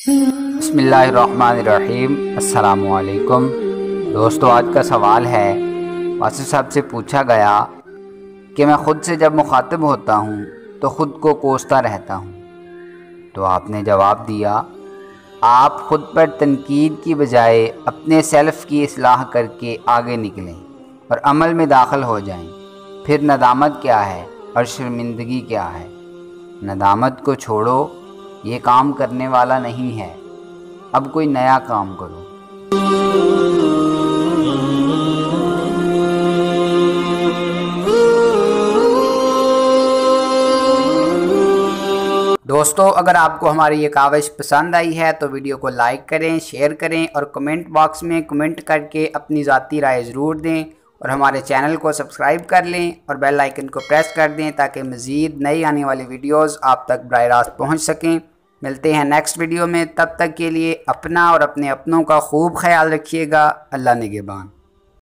बिस्मिल्लाहिर्रहमानिर्रहीम। अस्सलामुअलैकुम दोस्तों, आज का सवाल है, वासिफ़ साहब से पूछा गया कि मैं ख़ुद से जब मुखातिब होता हूँ तो ख़ुद को कोसता रहता हूँ। तो आपने जवाब दिया, आप ख़ुद पर तनकीद की बजाय अपने सेल्फ़ की इस्लाह करके आगे निकलें और अमल में दाखिल हो जाएं। फिर नदामत क्या है और शर्मिंदगी क्या है? नदामत को छोड़ो, ये काम करने वाला नहीं है, अब कोई नया काम करो। दोस्तों, अगर आपको हमारी ये काविश पसंद आई है तो वीडियो को लाइक करें, शेयर करें और कमेंट बॉक्स में कमेंट करके अपनी ज़ाती राय ज़रूर दें और हमारे चैनल को सब्सक्राइब कर लें और बेल आइकन को प्रेस कर दें ताकि मज़ीद नई आने वाली वीडियोस आप तक बराह रास्त पहुँच सकें। मिलते हैं नेक्स्ट वीडियो में, तब तक के लिए अपना और अपने अपनों का खूब ख्याल रखिएगा। अल्लाह निगहबान।